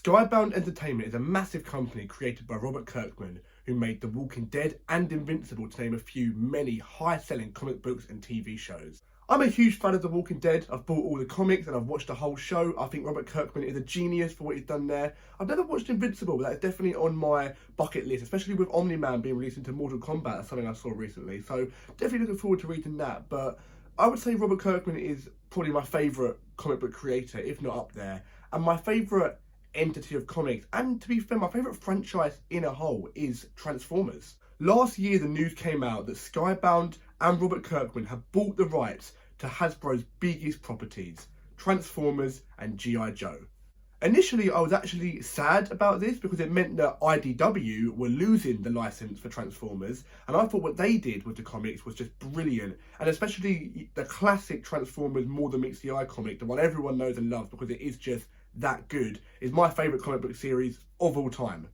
Skybound Entertainment is a massive company created by Robert Kirkman, who made The Walking Dead and Invincible, to name a few many high-selling comic books and TV shows. I'm a huge fan of The Walking Dead. I've bought all the comics and I've watched the whole show. I think Robert Kirkman is a genius for what he's done there. I've never watched Invincible, but that's definitely on my bucket list, especially with Omni-Man being released into Mortal Kombat. That's something I saw recently, so definitely looking forward to reading that. But I would say Robert Kirkman is probably my favourite comic book creator, if not up there, and my favourite entity of comics, and to be fair, my favourite franchise in a whole is Transformers. Last year the news came out that Skybound and Robert Kirkman have bought the rights to Hasbro's biggest properties, Transformers and G.I. Joe. Initially I was actually sad about this because it meant that IDW were losing the license for Transformers, and I thought what they did with the comics was just brilliant, and especially the classic Transformers More Than Meets the Eye comic, the one everyone knows and loves because it is just that good, is my favourite comic book series of all time.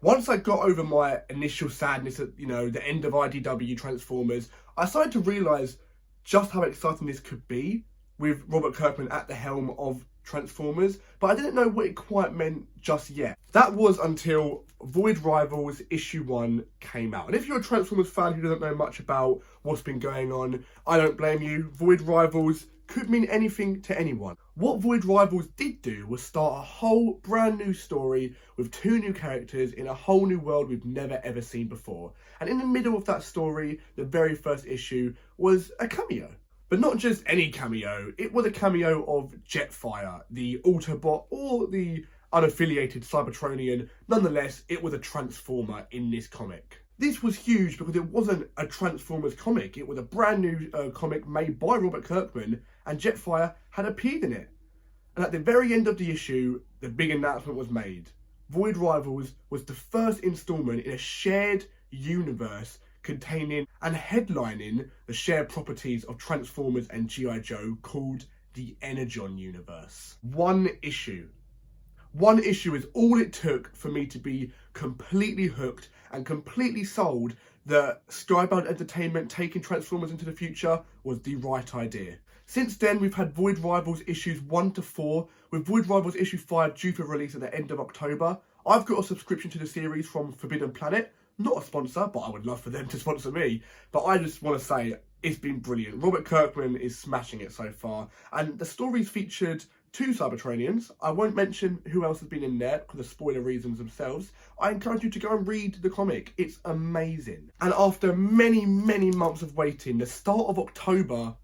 Once I got over my initial sadness at, the end of IDW Transformers, I started to realise just how exciting this could be with Robert Kirkman at the helm of Transformers, but I didn't know what it quite meant just yet. That was until Void Rivals issue 1 came out. And if you're a Transformers fan who doesn't know much about what's been going on, I don't blame you. Void Rivals could mean anything to anyone. What Void Rivals did do was start a whole brand new story with 2 new characters in a whole new world we've never ever seen before. And in the middle of that story, the very first issue was a cameo. But not just any cameo, it was a cameo of Jetfire, the Autobot or the unaffiliated Cybertronian. Nonetheless, it was a Transformer in this comic. This was huge because it wasn't a Transformers comic, it was a brand new comic made by Robert Kirkman, and Jetfire had appeared in it. And at the very end of the issue, the big announcement was made. Void Rivals was the first instalment in a shared universe containing and headlining the shared properties of Transformers and G.I. Joe called the ENERGON Universe. One issue is all it took for me to be completely hooked and completely sold that Skybound Entertainment taking Transformers into the future was the right idea. Since then, we've had Void Rivals issues 1 to 4, with Void Rivals issue 5 due for release at the end of October. I've got a subscription to the series from Forbidden Planet, not a sponsor, but I would love for them to sponsor me. But I just want to say, it's been brilliant. Robert Kirkman is smashing it so far, and the stories featured 2 Cybertronians. I won't mention who else has been in there because of spoiler reasons themselves. I encourage you to go and read the comic. It's amazing. And after many, many months of waiting, the start of October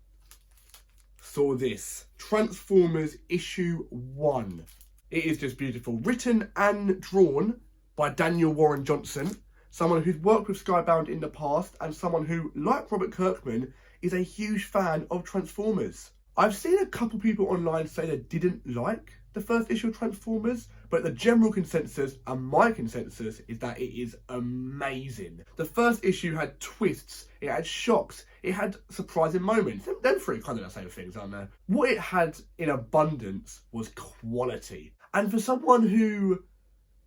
saw this. Transformers issue 1. It is just beautiful. Written and drawn by Daniel Warren Johnson, someone who's worked with Skybound in the past and someone who, like Robert Kirkman, is a huge fan of Transformers. I've seen a couple people online say they didn't like the first issue of Transformers, but the general consensus, and my consensus, is that it is amazing. The first issue had twists, it had shocks, it had surprising moments. Them 3 kind of the same things, aren't they? What it had in abundance was quality. And for someone who,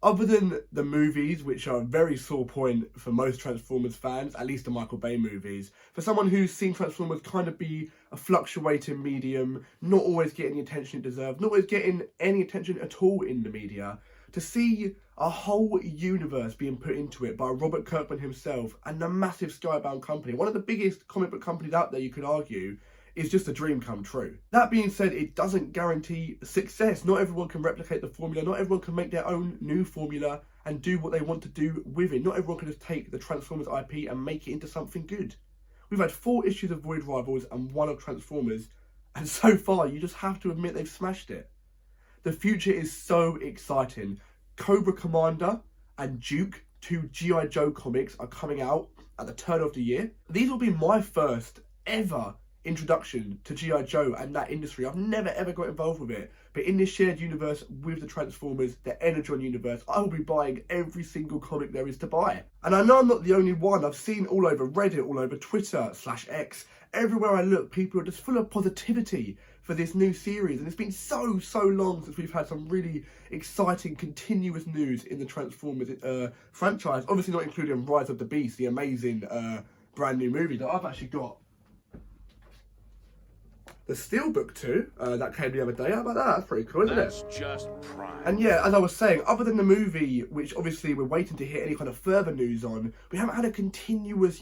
other than the movies, which are a very sore point for most Transformers fans, at least the Michael Bay movies, for someone who's seen Transformers kind of be a fluctuating medium, not always getting the attention it deserved, not always getting any attention at all in the media, to see a whole universe being put into it by Robert Kirkman himself and the massive Skybound company, one of the biggest comic book companies out there, you could argue, is just a dream come true. That being said, it doesn't guarantee success. Not everyone can replicate the formula. Not everyone can make their own new formula and do what they want to do with it. Not everyone can just take the Transformers IP and make it into something good. We've had 4 issues of Void Rivals and 1 of Transformers, and so far you just have to admit they've smashed it. The future is so exciting. Cobra Commander and Duke, 2 G.I. Joe comics, are coming out at the turn of the year. These will be my first ever introduction to G.I. Joe and that industry. I've never ever got involved with it, but in this shared universe with the Transformers, the ENERGON universe, I will be buying every single comic there is to buy. And I know I'm not the only one. I've seen all over Reddit, all over Twitter /X, everywhere I look, people are just full of positivity for this new series, and it's been so long since we've had some really exciting continuous news in the Transformers franchise, obviously not including Rise of the Beast, the amazing brand new movie that I've actually got the Steelbook 2 that came the other day. How about that? That's pretty cool, isn't it? That's just prime. And yeah, as I was saying, other than the movie, which obviously we're waiting to hear any kind of further news on, we haven't had a continuous,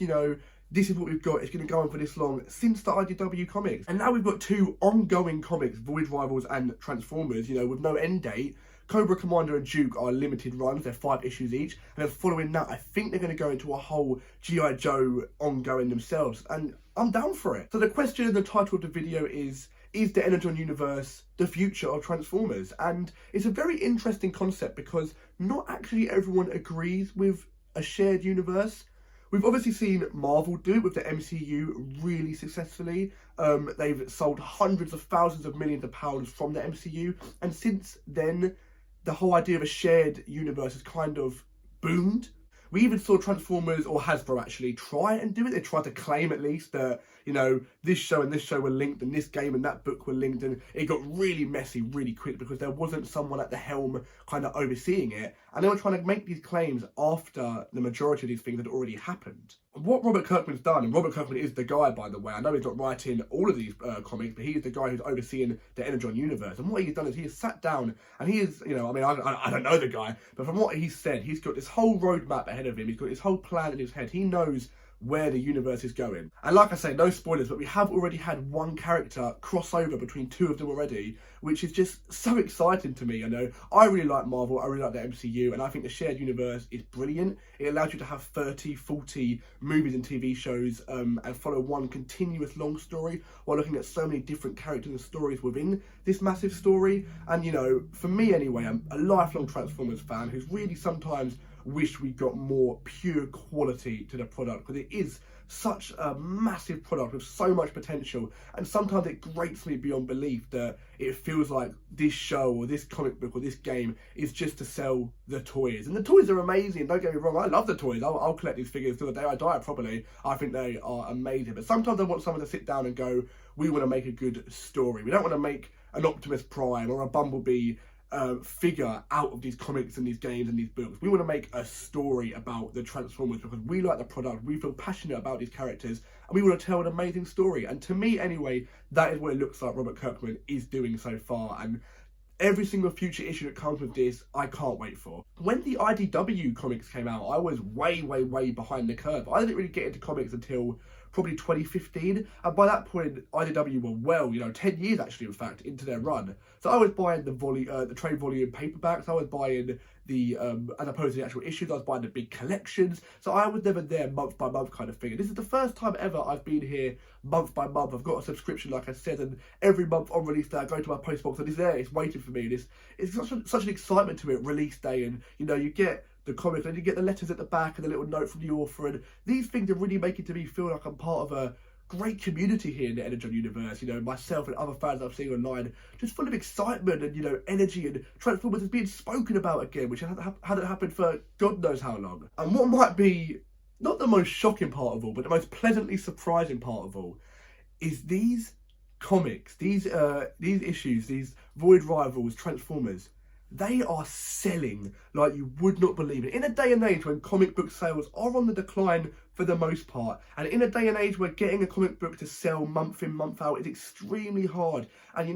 this is what we've got, it's going to go on for this long, since the IDW Comics. And now we've got 2 ongoing comics, Void Rivals and Transformers, with no end date. Cobra Commander and Duke are limited runs, they're 5 issues each, and then following that, I think they're going to go into a whole G.I. Joe ongoing themselves, and I'm down for it. So the question in the title of the video is the Enon Universe the future of Transformers? And it's a very interesting concept because not actually everyone agrees with a shared universe. We've obviously seen Marvel do it with the MCU really successfully. They've sold hundreds of thousands of millions of pounds from the MCU, and since then, the whole idea of a shared universe has kind of boomed. We even saw Transformers, or Hasbro actually, try and do it. They tried to claim at least that, this show and this show were linked, and this game and that book were linked, and it got really messy really quick because there wasn't someone at the helm kind of overseeing it, and they were trying to make these claims after the majority of these things had already happened. What Robert Kirkman's done, and Robert Kirkman is the guy, by the way, I know he's not writing all of these comics, but he's the guy who's overseeing the Enon Universe, and what he's done is he has sat down, and he is, I don't know the guy, but from what he said, he's got this whole roadmap ahead of him, he's got this whole plan in his head, he knows where the universe is going. And like I say, no spoilers, but we have already had one character cross over between 2 of them already, which is just so exciting to me. I really like Marvel, I really like the MCU, and I think the shared universe is brilliant. It allows you to have 30, 40 movies and TV shows and follow one continuous long story while looking at so many different characters and stories within this massive story. And for me anyway, I'm a lifelong Transformers fan who's really sometimes wish we got more pure quality to the product, because it is such a massive product with so much potential, and sometimes it grates me beyond belief that it feels like this show or this comic book or this game is just to sell the toys. And the toys are amazing, don't get me wrong, I love the toys, I'll collect these figures till the day I die probably. I think they are amazing, but sometimes I want someone to sit down and go, we want to make a good story. We don't want to make an Optimus Prime or a Bumblebee figure out of these comics and these games and these books. We want to make a story about the Transformers because we like the product, we feel passionate about these characters, and we want to tell an amazing story. And to me anyway, that is what it looks like Robert Kirkman is doing so far, and every single future issue that comes with this, I can't wait for. When the IDW comics came out, I was way behind the curve. I didn't really get into comics until probably 2015, and by that point IDW were 10 years actually in fact into their run. So I was buying the trade volume paperbacks, I was buying the as opposed to the actual issues, I was buying the big collections, so I was never there month by month kind of thing. And this is the first time ever I've been here month by month. I've got a subscription like I said, and every month on release day I go to my post box and it's there, it's waiting for me, and it's such an excitement to it, release day, and you get the comics and you get the letters at the back and the little note from the author, and these things are really making to me feel like I'm part of a great community here in the Enon Universe. Myself and other fans I've seen online, just full of excitement and energy, and Transformers is being spoken about again, which hadn't happened for God knows how long. And what might be not the most shocking part of all, but the most pleasantly surprising part of all, is these comics, these issues, these Void Rivals, Transformers, they are selling like you would not believe it. In a day and age when comic book sales are on the decline for the most part, and in a day and age where getting a comic book to sell month in, month out is extremely hard. And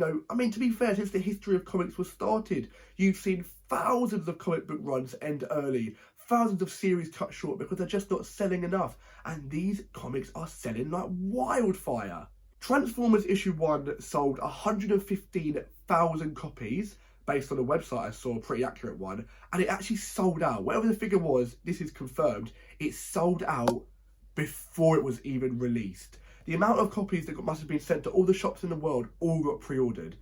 to be fair, since the history of comics was started, you've seen thousands of comic book runs end early, thousands of series cut short because they're just not selling enough. And these comics are selling like wildfire. Transformers issue 1 sold 115,000 copies, based on a website I saw, a pretty accurate one, and it actually sold out. Whatever the figure was, this is confirmed, it sold out before it was even released. The amount of copies that must have been sent to all the shops in the world all got pre-ordered.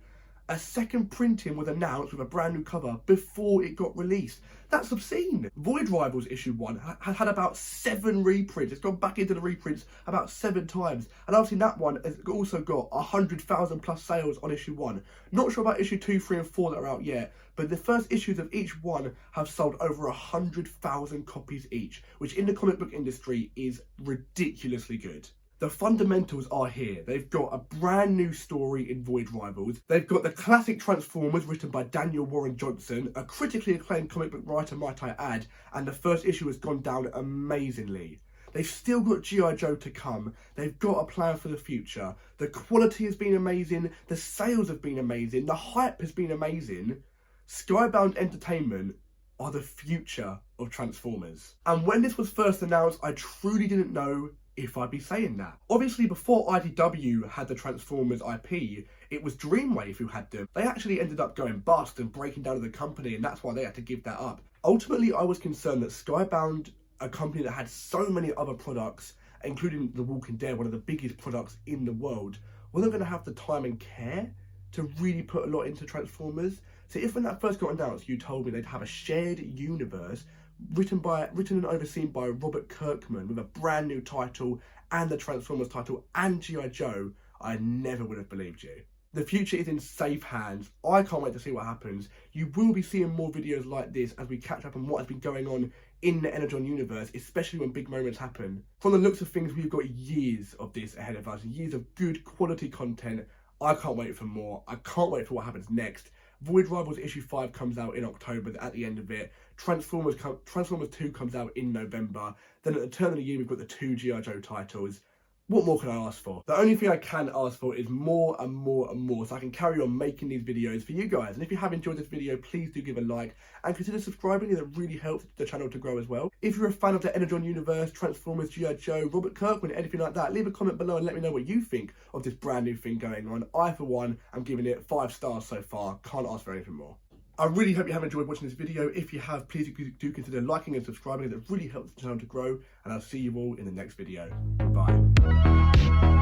A second printing was announced with a brand new cover before it got released. That's obscene. Void Rivals issue 1 had about 7 reprints. It's gone back into the reprints about 7 times. And obviously that one has also got 100,000 plus sales on issue 1. Not sure about issue 2, 3 and 4 that are out yet, but the first issues of each one have sold over 100,000 copies each, which in the comic book industry is ridiculously good. The fundamentals are here. They've got a brand new story in Void Rivals. They've got the classic Transformers written by Daniel Warren Johnson, a critically acclaimed comic book writer might I add, and the first issue has gone down amazingly. They've still got G.I. Joe to come. They've got a plan for the future. The quality has been amazing. The sales have been amazing. The hype has been amazing. Skybound Entertainment are the future of Transformers. And when this was first announced, I truly didn't know if I'd be saying that. Obviously, before IDW had the Transformers IP, it was Dreamwave who had them. They actually ended up going bust and breaking down as a company, and that's why they had to give that up. Ultimately, I was concerned that Skybound, a company that had so many other products, including The Walking Dead, one of the biggest products in the world, wasn't going to have the time and care to really put a lot into Transformers. So if when that first got announced, you told me they'd have a shared universe written and overseen by Robert Kirkman with a brand new title and the Transformers title and G.I. Joe, I never would have believed you. The future is in safe hands. I can't wait to see what happens. You will be seeing more videos like this as we catch up on what has been going on in the Enon Universe, especially when big moments happen. From the looks of things, we've got years of this ahead of us, years of good quality content. I can't wait for more. I can't wait for what happens next. Void Rivals issue 5 comes out in October at the end of it. Transformers 2 comes out in November. Then at the turn of the year, we've got the 2 G.I. Joe titles. What more can I ask for? The only thing I can ask for is more and more and more, so I can carry on making these videos for you guys. And if you have enjoyed this video, please do give a like and consider subscribing. It really helps the channel to grow as well. If you're a fan of the Enon Universe, Transformers, G.I. Joe, Robert Kirkman, anything like that, leave a comment below and let me know what you think of this brand new thing going on. I, for one, am giving it 5 stars so far. Can't ask for anything more. I really hope you have enjoyed watching this video. If you have, please do consider liking and subscribing. It really helps the channel to grow. And I'll see you all in the next video. Goodbye.